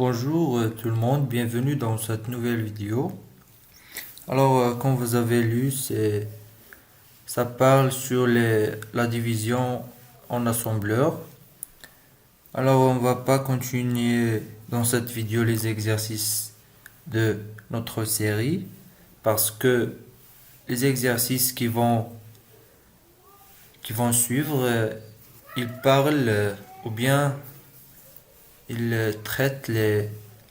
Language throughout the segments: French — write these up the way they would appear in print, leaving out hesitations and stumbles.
Bonjour tout le monde, bienvenue dans cette nouvelle vidéo. Comme vous avez lu, ça parle sur la division en assembleur. On va pas continuer dans cette vidéo les exercices de notre série parce que les exercices qui vont suivre, ils parlent ou bien ils traitent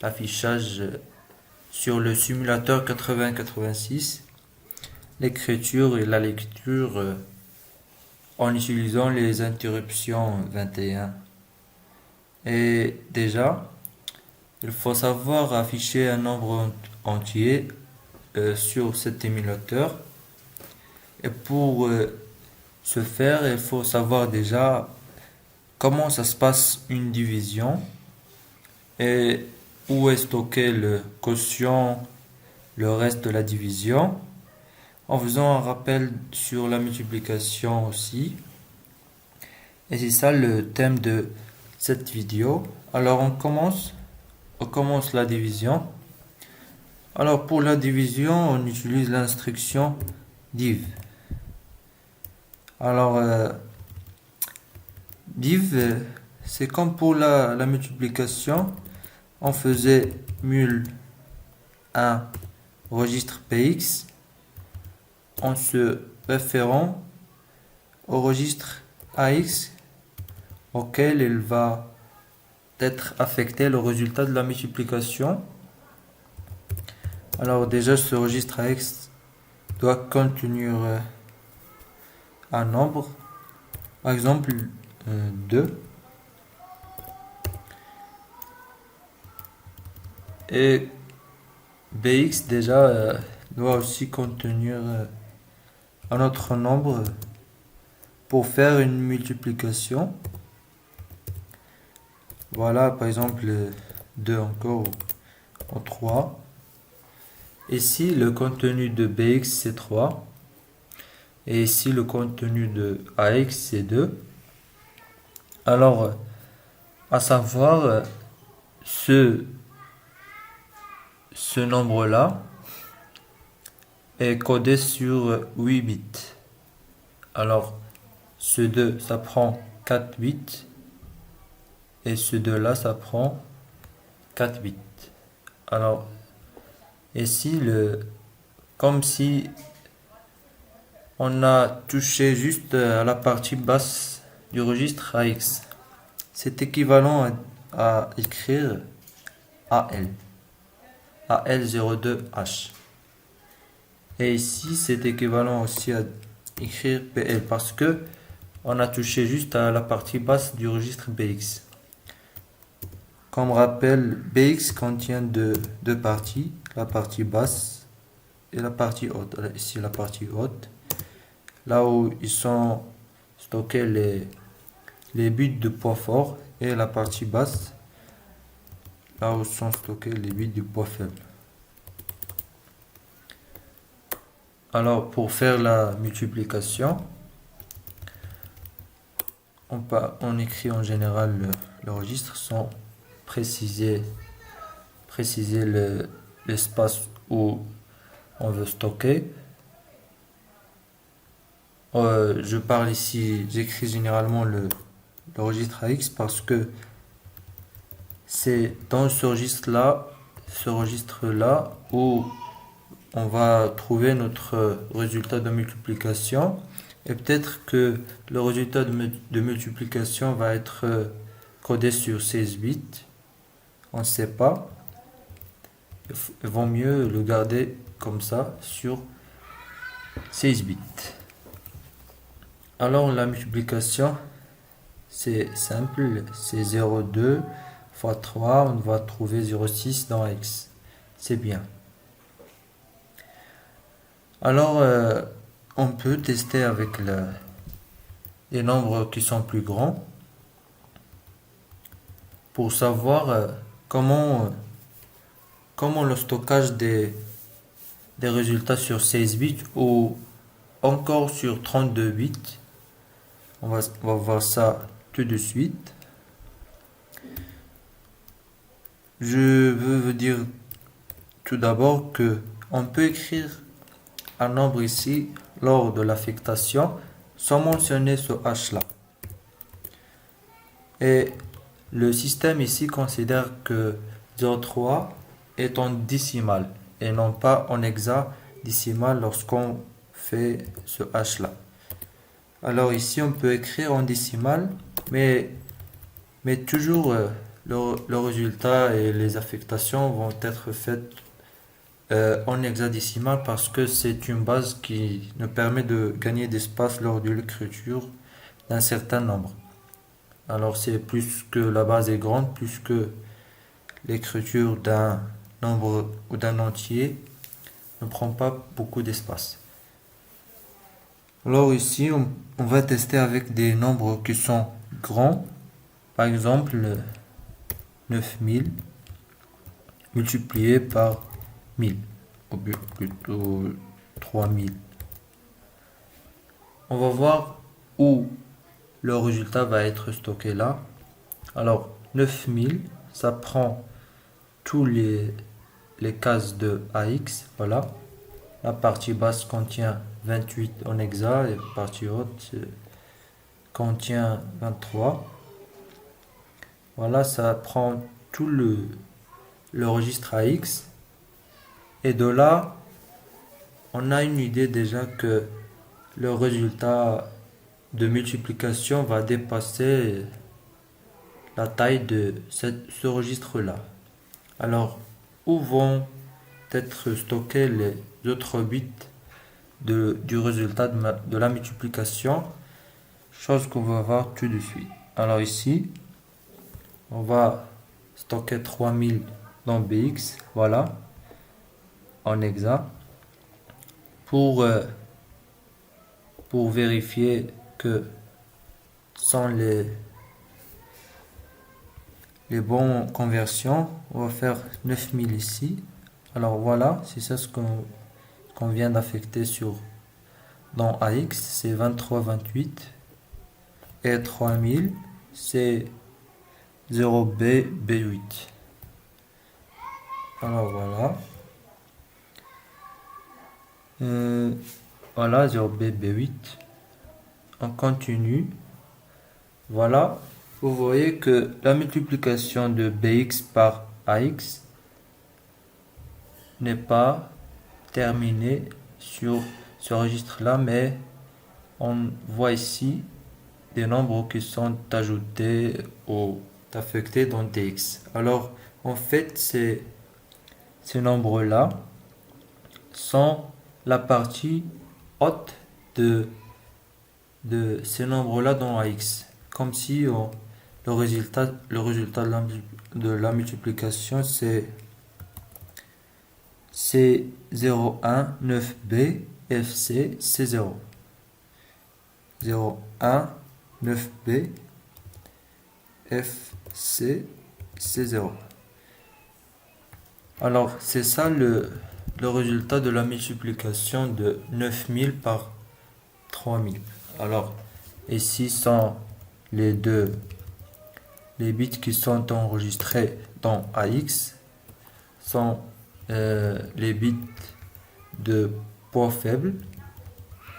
l'affichage sur le simulateur 8086, l'écriture et la lecture en utilisant les interruptions 21. Et déjà, il faut savoir afficher un nombre entier sur cet émulateur. Et pour ce faire, il faut savoir déjà comment ça se passe une division et où est stocké le quotient, le reste de la division, en faisant un rappel sur la multiplication aussi. Et c'est ça le thème de cette vidéo. On commence la division. Pour la division, on utilise l'instruction div. Div, c'est comme pour la multiplication, on faisait mul 1 registre px en se référant au registre ax auquel il va être affecté le résultat de la multiplication. Déjà, ce registre ax doit contenir un nombre, par exemple 2. Et bx déjà doit aussi contenir un autre nombre pour faire une multiplication. Voilà, par exemple 2 encore en 3. Ici, le contenu de bx c'est 3. Et ici, le contenu de ax c'est 2. À savoir, ce nombre-là est codé sur 8 bits. Ce 2, ça prend 4 bits. Et ce 2-là, ça prend 4 bits. Ici, comme si on a touché juste à la partie basse du registre AX. C'est équivalent à écrire AL02H. Et ici, c'est équivalent aussi à écrire PL parce que on a touché juste à la partie basse du registre BX. Comme rappel, BX contient deux parties, la partie basse et la partie haute. Ici, la partie haute, là où ils sont stockés les bits de poids fort, et la partie basse, là où sont stockés les bits de poids faible. Pour faire la multiplication, on écrit en général le registre sans préciser l'espace où on veut stocker. Je parle ici, j'écris généralement le registre AX parce que c'est dans ce registre-là où on va trouver notre résultat de multiplication. Et peut-être que le résultat de multiplication va être codé sur 16 bits. On ne sait pas. Il vaut mieux le garder comme ça sur 16 bits. La multiplication, c'est simple. C'est 0,2 fois 3. On va trouver 0,6 dans X. C'est bien. On peut tester avec les nombres qui sont plus grands pour savoir comment le stockage des résultats sur 16 bits ou encore sur 32 bits. On va voir ça tout de suite. je veux vous dire tout d'abord que on peut écrire un nombre ici lors de l'affectation sans mentionner ce H là. Et le système ici considère que 0,3 est en décimal et non pas en hexadécimal lorsqu'on fait ce H là. Alors ici on peut écrire en décimal, mais toujours le résultat et les affectations vont être faites en hexadécimal parce que c'est une base qui nous permet de gagner d'espace lors de l'écriture d'un certain nombre. Alors c'est plus que la base est grande, plus que l'écriture d'un nombre ou d'un entier ne prend pas beaucoup d'espace. Alors ici, on va tester avec des nombres qui sont grands. Par exemple, 9000 multiplié par 1000, ou plutôt 3000. On va voir où le résultat va être stocké là. Alors, 9000, ça prend tous les cases de AX, voilà. La partie basse contient 28 en hexa et la partie haute contient 23. Voilà, ça prend tout le registre AX. Et de là, on a une idée déjà que le résultat de multiplication va dépasser la taille de ce registre-là. Alors, où vont être stockés les autres bits du résultat de la multiplication? Chose qu'on va voir tout de suite. Alors ici, on va stocker 3000 dans BX, voilà, en hexa, pour vérifier que sont les bonnes conversions. On va faire 9000 ici. Alors voilà, c'est ça ce qu'on vient d'affecter dans AX, c'est 23, 28. Et 3000, c'est 0B, B8. Alors voilà. Voilà, 0B, B8. On continue. Voilà. Vous voyez que la multiplication de BX par AX n'est pas terminée sur ce registre-là, mais on voit ici des nombres qui sont ajoutés ou affectés dans TX. Alors, en fait, ces nombres-là sont la partie haute de ces nombres-là dans AX. Comme si le résultat de la multiplication, c'est 01 9B FC C0. 01 9B FC C0. Alors, c'est ça le résultat de la multiplication de 9000 par 3000. Alors, ici sont les bits qui sont enregistrés dans AX, sont les bits de poids faible,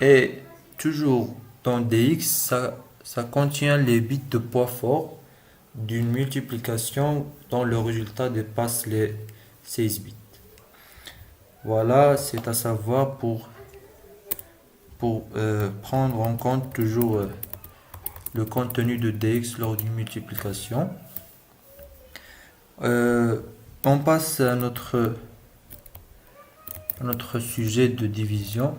et toujours dans DX, ça contient les bits de poids fort d'une multiplication dont le résultat dépasse les 16 bits. Voilà, c'est à savoir pour prendre en compte toujours le contenu de DX lors d'une multiplication. On passe à notre sujet de division.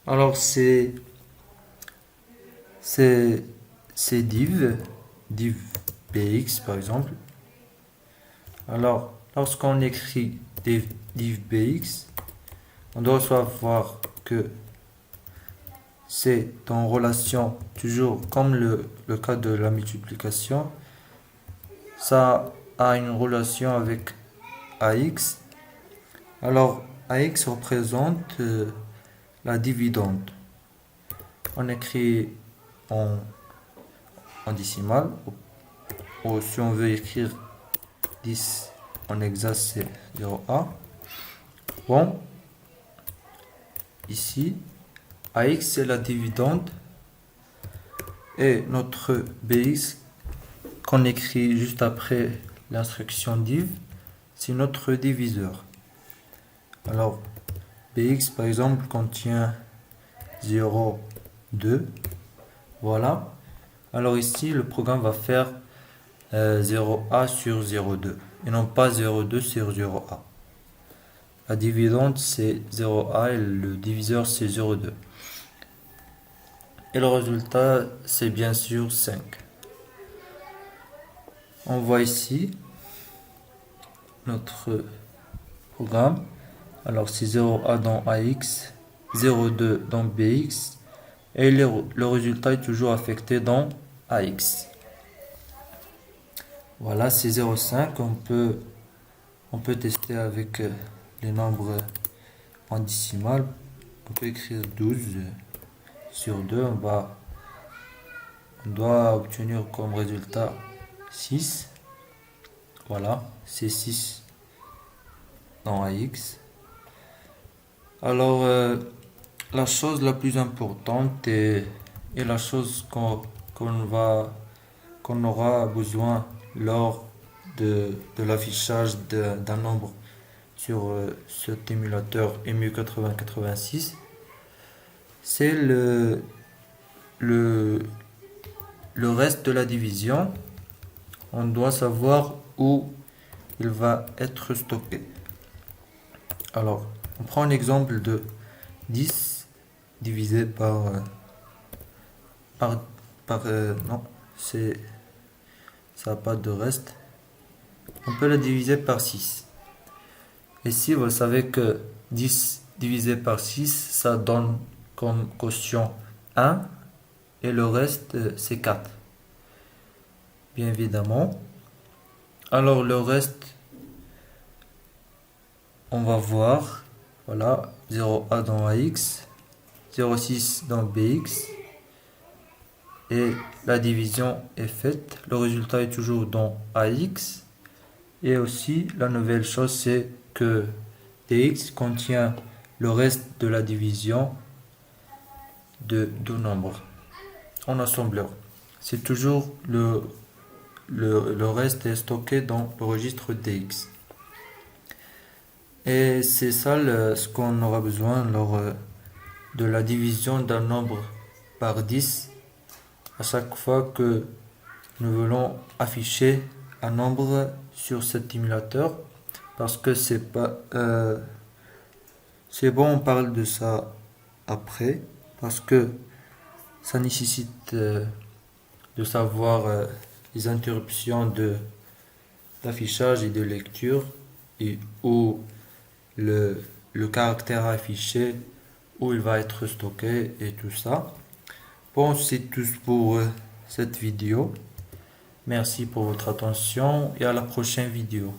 Alors c'est div bx par exemple. Alors lorsqu'on écrit div bx, on doit savoir que c'est en relation, toujours comme le cas de la multiplication, ça a une relation avec AX. Alors AX représente la dividende. On écrit en décimale, ou si on veut écrire 10 en exact c'est 0A. Bon, ici, AX c'est la dividende et notre BX qu'on écrit juste après l'instruction div, c'est notre diviseur. Alors, BX par exemple contient 0, 2, voilà. Alors ici, le programme va faire 0A sur 0,2 et non pas 0,2 sur 0A. La dividende c'est 0A et le diviseur c'est 0,2. Et le résultat c'est bien sûr 5. On voit ici notre programme. Alors c'est 0A dans AX, 0,2 dans BX et le résultat est toujours affecté dans AX. Voilà, c'est 0,5. On peut tester avec les nombres en décimale. On peut écrire 12 sur 2. On doit obtenir comme résultat 6. Voilà, c'est 6 dans AX. Alors, la chose la plus importante et la chose qu'on aura besoin lors de l'affichage d'un nombre sur cet émulateur EMU8086, c'est le reste de la division. On doit savoir où il va être stocké. Alors, on prend un exemple de 10 divisé non, ça n'a pas de reste. On peut le diviser par 6. Ici, vous savez que 10 divisé par 6, ça donne comme quotient 1 et le reste, c'est 4. Bien évidemment. Alors, le reste, on va voir. Voilà, 0A dans AX, 0,6 dans BX. Et la division est faite. Le résultat est toujours dans AX. Et aussi, la nouvelle chose, c'est que DX contient le reste de la division de deux nombres en assembleur. C'est toujours le reste est stocké dans le registre DX. Et c'est ça ce qu'on aura besoin lors de la division d'un nombre par 10 à chaque fois que nous voulons afficher un nombre sur cet émulateur, parce que c'est pas c'est bon, on parle de ça après, parce que ça nécessite de savoir les interruptions d'affichage et de lecture et où le caractère affiché, où il va être stocké et tout ça. Bon, c'est tout pour cette vidéo. Merci pour votre attention et à la prochaine vidéo.